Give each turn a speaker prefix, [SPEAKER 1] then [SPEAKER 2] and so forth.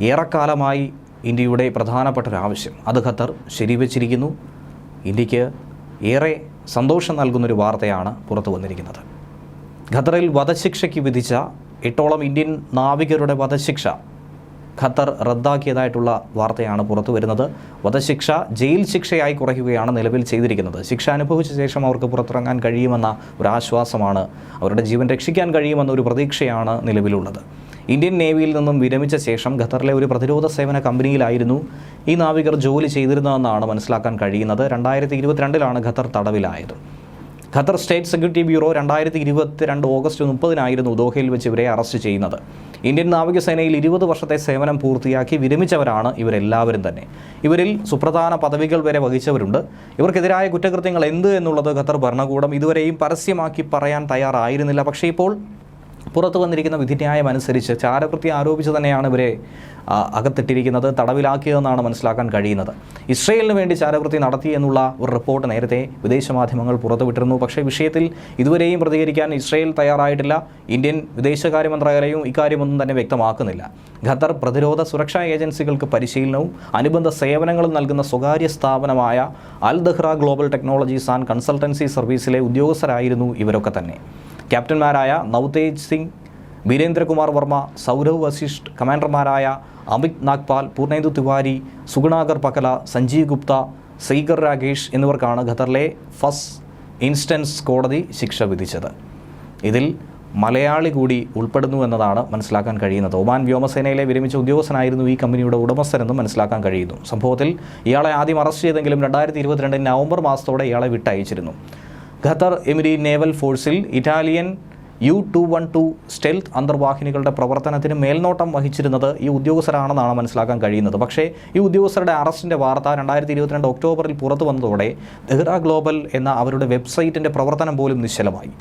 [SPEAKER 1] ഏറെക്കാലമായി ഇന്ത്യയുടെ പ്രധാനപ്പെട്ട ഒരാവശ്യം അത് ഖത്തർ ശരിവച്ചിരിക്കുന്നു. ഇന്ത്യക്ക് ഏറെ സന്തോഷം നൽകുന്നൊരു വാർത്തയാണ് പുറത്തു വന്നിരിക്കുന്നത്. ഖത്തറിൽ വധശിക്ഷയ്ക്ക് വിധിച്ച 8ഓളം ഇന്ത്യൻ നാവികരുടെ വധശിക്ഷ ഖത്തർ റദ്ദാക്കിയതായിട്ടുള്ള വാർത്തയാണ് പുറത്തു വരുന്നത്. വധശിക്ഷ ജയിൽ ശിക്ഷയായി കുറയ്ക്കുകയാണ് നിലവിൽ ചെയ്തിരിക്കുന്നത്. ശിക്ഷ അനുഭവിച്ച ശേഷം അവർക്ക് പുറത്തിറങ്ങാൻ കഴിയുമെന്ന ഒരാശ്വാസമാണ്, അവരുടെ ജീവൻ രക്ഷിക്കാൻ കഴിയുമെന്ന ഒരു പ്രതീക്ഷയാണ് നിലവിലുള്ളത്. ഇന്ത്യൻ നേവിയിൽ നിന്നും വിരമിച്ച ശേഷം ഖത്തറിലെ ഒരു പ്രതിരോധ സേവന കമ്പനിയിലായിരുന്നു ഈ നാവികർ ജോലി ചെയ്തിരുന്നതെന്നാണ് മനസ്സിലാക്കാൻ കഴിയുന്നത്. 2022 ഖത്തർ തടവിലായത്. Qatar state security bureau 2022 August 30 ദോഹയിൽ വെച്ച് ഇവരെ അറസ്റ്റ് ചെയ്യുന്നത്. ഇന്ത്യൻ നാവികസേനയിൽ 20 വർഷത്തെ സേവനം പൂർത്തിയാക്കി വിരമിച്ചവരാണ് ഇവരെല്ലാവരും തന്നെ. ഇവരിൽ സുപ്രധാന പദവികൾ വരെ വഹിച്ചവരുണ്ട്. ഇവർക്കെതിരായ കുറ്റകൃത്യങ്ങൾ എന്ത് എന്നുള്ളത് ഖത്തർ ഭരണകൂടം ഇതുവരെയും പരസ്യമാക്കി പറയാൻ തയ്യാറായിരുന്നില്ല. പക്ഷേ ഇപ്പോൾ പുറത്തു വന്നിരിക്കുന്ന വിധിന്യായം അനുസരിച്ച് ചാരവൃത്തി ആരോപിച്ച് തന്നെയാണ് ഇവരെ അകത്തിട്ടിരിക്കുന്നത്, തടവിലാക്കിയതെന്നാണ് മനസ്സിലാക്കാൻ കഴിയുന്നത്. ഇസ്രയേലിന് വേണ്ടി ചാരവൃത്തി നടത്തി എന്നുള്ള ഒരു റിപ്പോർട്ട് നേരത്തെ വിദേശ മാധ്യമങ്ങൾ പുറത്തുവിട്ടിരുന്നു. പക്ഷേ വിഷയത്തിൽ ഇതുവരെയും പ്രതികരിക്കാൻ ഇസ്രയേൽ തയ്യാറായിട്ടില്ല. ഇന്ത്യൻ വിദേശകാര്യ മന്ത്രാലയവും ഇക്കാര്യമൊന്നും തന്നെ വ്യക്തമാക്കുന്നില്ല. ഖത്തർ പ്രതിരോധ സുരക്ഷാ ഏജൻസികൾക്ക് പരിശീലനവും അനുബന്ധ സേവനങ്ങളും നൽകുന്ന സ്വകാര്യ സ്ഥാപനമായ Al Dahra global technologies and consultancy സർവീസിലെ ഉദ്യോഗസ്ഥരായിരുന്നു ഇവരൊക്കെ തന്നെ. ക്യാപ്റ്റന്മാരായ നവ്തേജ് സിംഗ്, ബീരേന്ദ്രകുമാർ വർമ്മ, സൗരവ് വശിഷ്ഠ്, കമാൻഡർമാരായ അമിത് നാഗ്പാൽ, പൂർണേന്ദു തിവാരി, സുഗുണാകർ പകല, സഞ്ജീവ് ഗുപ്ത, സൈഗർ രാകേഷ് എന്നിവർക്കാണ് ഖത്തറിലെ ഫസ്റ്റ് ഇൻസ്റ്റൻസ് കോടതി ശിക്ഷ വിധിച്ചത്. ഇതിൽ മലയാളി കൂടി ഉൾപ്പെടുന്നു എന്നതാണ് മനസ്സിലാക്കാൻ കഴിയുന്നത്. ഒമാൻ വ്യോമസേനയിലെ വിരമിച്ച ഉദ്യോഗസ്ഥനായിരുന്നു ഈ കമ്പനിയുടെ ഉടമസ്ഥനെന്നും മനസ്സിലാക്കാൻ കഴിയുന്നു. സംഭവത്തിൽ ഇയാളെ ആദ്യം അറസ്റ്റ് ചെയ്തെങ്കിലും 2022 നവംബർ മാസത്തോടെ ഇയാളെ വിട്ടയച്ചിരുന്നു. ഖത്തർ എമിരി നേവൽ ഫോഴ്സിൽ ഇറ്റാലിയൻ U-212 സ്റ്റെൽത്ത് അന്തർവാഹിനികളുടെ പ്രവർത്തനത്തിന് മേൽനോട്ടം വഹിച്ചിരുന്നത് ഈ ഉദ്യോഗസ്ഥരാണെന്നാണ് മനസ്സിലാക്കാൻ കഴിയുന്നത്. പക്ഷേ ഈ ഉദ്യോഗസ്ഥരുടെ അറസ്റ്റിൻ്റെ വാർത്ത 2022 ഒക്ടോബറിൽ പുറത്തു വന്നതോടെ ദഹ്റ ഗ്ലോബൽ എന്ന അവരുടെ വെബ്സൈറ്റിൻ്റെ പ്രവർത്തനം പോലും നിശ്ചലമായി.